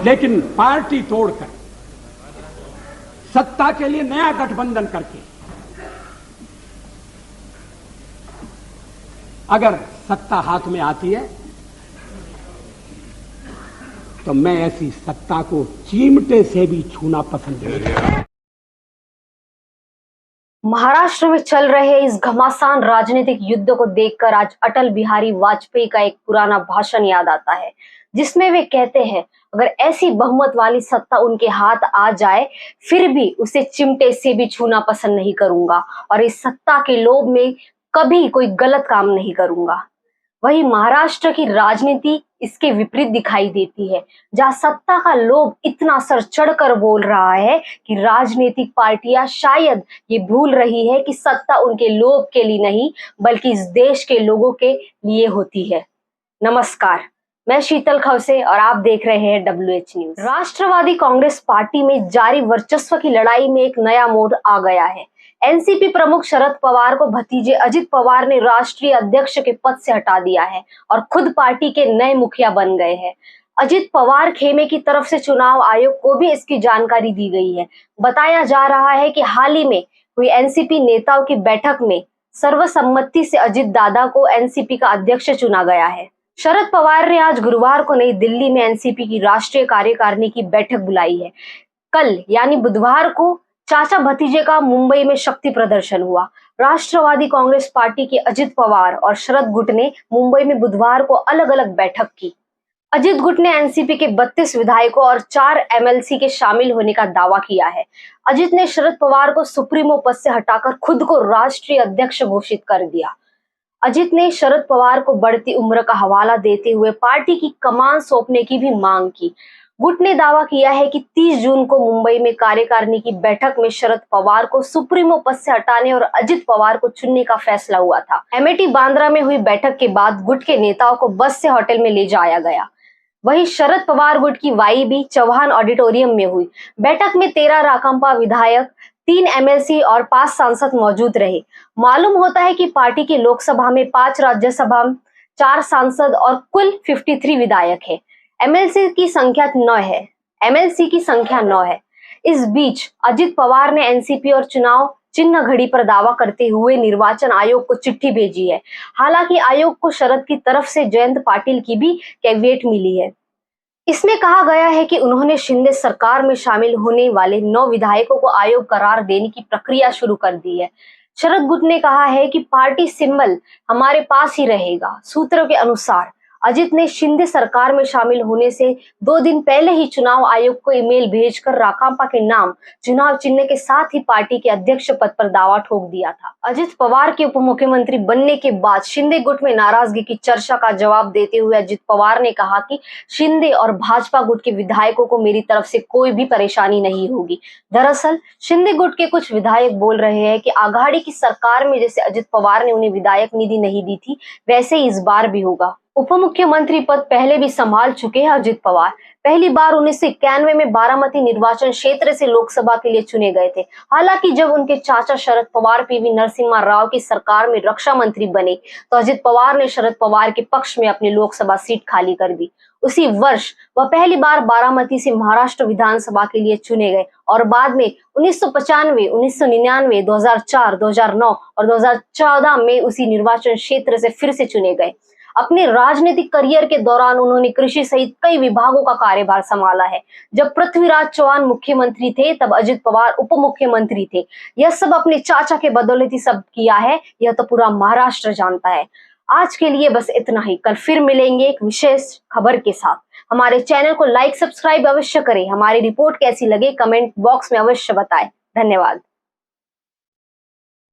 लेकिन पार्टी तोड़कर सत्ता के लिए नया गठबंधन करके अगर सत्ता हाथ में आती है तो मैं ऐसी सत्ता को चिमटे से भी छूना पसंद नहीं करता। महाराष्ट्र में चल रहे इस घमासान राजनीतिक युद्ध को देखकर आज अटल बिहारी वाजपेयी का एक पुराना भाषण याद आता है, जिसमें वे कहते हैं अगर ऐसी बहुमत वाली सत्ता उनके हाथ आ जाए फिर भी उसे चिमटे से भी छूना पसंद नहीं करूंगा और इस सत्ता के लोभ में कभी कोई गलत काम नहीं करूंगा। वही महाराष्ट्र की राजनीति इसके विपरीत दिखाई देती है, जहां सत्ता का लोभ इतना सर चढ़कर बोल रहा है कि राजनीतिक पार्टियां शायद ये भूल रही है कि सत्ता उनके लोभ के लिए नहीं बल्कि इस देश के लोगों के लिए होती है। नमस्कार, मैं शीतल खवसे और आप देख रहे हैं WH न्यूज। राष्ट्रवादी कांग्रेस पार्टी में जारी वर्चस्व की लड़ाई में एक नया मोड़ आ गया है। एनसीपी प्रमुख शरद पवार को भतीजे अजित पवार ने राष्ट्रीय अध्यक्ष के पद से हटा दिया है और खुद पार्टी के नए मुखिया बन गए हैं। अजित पवार खेमे की तरफ से चुनाव आयोग को भी इसकी जानकारी दी गई है। बताया जा रहा है कि हाल ही में हुई एनसीपी नेताओं की बैठक में सर्वसम्मति से अजित दादा को एनसीपी का अध्यक्ष चुना गया है। शरद पवार ने आज गुरुवार को नई दिल्ली में एनसीपी की राष्ट्रीय कार्यकारिणी की बैठक बुलाई है। कल यानी बुधवार को चाचा भतीजे का मुंबई में शक्ति प्रदर्शन हुआ। राष्ट्रवादी कांग्रेस पार्टी के अजित पवार और शरद गुट ने मुंबई में बुधवार को अलग अलग बैठक की। अजित गुट ने एनसीपी के 32 विधायकों और 4 एमएलसी के शामिल होने का दावा किया है। अजित ने शरद पवार को सुप्रीमो पद से हटाकर खुद को राष्ट्रीय अध्यक्ष घोषित कर दिया। अजित ने शरद पवार को बढ़ती उम्र का हवाला देते हुए पार्टी की कमान सौंपने की भी मांग की। गुट ने दावा किया है कि 30 जून को मुंबई में कार्यकारिणी की बैठक में शरद पवार को सुप्रीमो पद से हटाने और अजित पवार को चुनने का फैसला हुआ था। एमएटी बांद्रा में हुई बैठक के बाद गुट के नेताओं को बस से होटल में ले जाया गया। वहीं शरद पवार गुट की वाई चौहान ऑडिटोरियम में हुई बैठक में 13 राकांपा विधायक, 3 एमएलसी और 5 सांसद मौजूद रहे। मालूम होता है कि पार्टी की लोकसभा में 5, राज्यसभा में 4 सांसद और कुल 53 विधायक है। एमएलसी की संख्या 9 है। इस बीच अजित पवार ने एनसीपी और चुनाव चिन्ह घड़ी पर दावा करते हुए निर्वाचन आयोग को चिट्ठी भेजी है। हालांकि आयोग को शरद की तरफ से जयंत पाटिल की भी कैविएट मिली है। इसमें कहा गया है कि उन्होंने शिंदे सरकार में शामिल होने वाले 9 विधायकों को आयोग करार देने की प्रक्रिया शुरू कर दी है। शरद गुट ने कहा है कि पार्टी सिंबल हमारे पास ही रहेगा। सूत्रों के अनुसार अजित ने शिंदे सरकार में शामिल होने से 2 दिन पहले ही चुनाव आयोग को ईमेल भेजकर राकांपा के नाम, चुनाव चिन्ह के साथ ही पार्टी के अध्यक्ष पद पर दावा ठोक दिया था। अजित पवार के उप मुख्यमंत्री बनने के बाद शिंदे गुट में नाराजगी की चर्चा का जवाब देते हुए अजित पवार ने कहा कि शिंदे और भाजपा गुट के विधायकों को मेरी तरफ से कोई भी परेशानी नहीं होगी। दरअसल शिंदे गुट के कुछ विधायक बोल रहे हैं कि आघाड़ी की सरकार में जैसे अजित पवार ने उन्हें विधायक निधि नहीं दी थी, वैसे ही इस बार भी होगा। उप मुख्यमंत्री पद पहले भी संभाल चुके हैं अजित पवार। पहली बार 1991 में बारामती निर्वाचन क्षेत्र से लोकसभा के लिए चुने गए थे। हालांकि जब उनके चाचा शरद पवार पीवी नरसिम्हा राव की सरकार में रक्षा मंत्री बने तो अजित पवार ने शरद पवार के पक्ष में अपनी लोकसभा सीट खाली कर दी। उसी वर्ष वह पहली बार बारामती से महाराष्ट्र विधानसभा के लिए चुने गए और बाद में 1995, 1999, 2004, 2009 और 2014 में उसी निर्वाचन क्षेत्र से फिर से चुने गए। अपने राजनीतिक करियर के दौरान उन्होंने कृषि सहित कई विभागों का कार्यभार संभाला है। जब पृथ्वीराज चौहान मुख्यमंत्री थे तब अजित पवार उप मुख्यमंत्री थे। यह सब अपने चाचा के बदौलत ही सब किया है, यह तो पूरा महाराष्ट्र जानता है। आज के लिए बस इतना ही। कल फिर मिलेंगे एक विशेष खबर के साथ। हमारे चैनल को लाइक, सब्सक्राइब अवश्य करें। हमारी रिपोर्ट कैसी लगे कमेंट बॉक्स में अवश्य बताएं। धन्यवाद।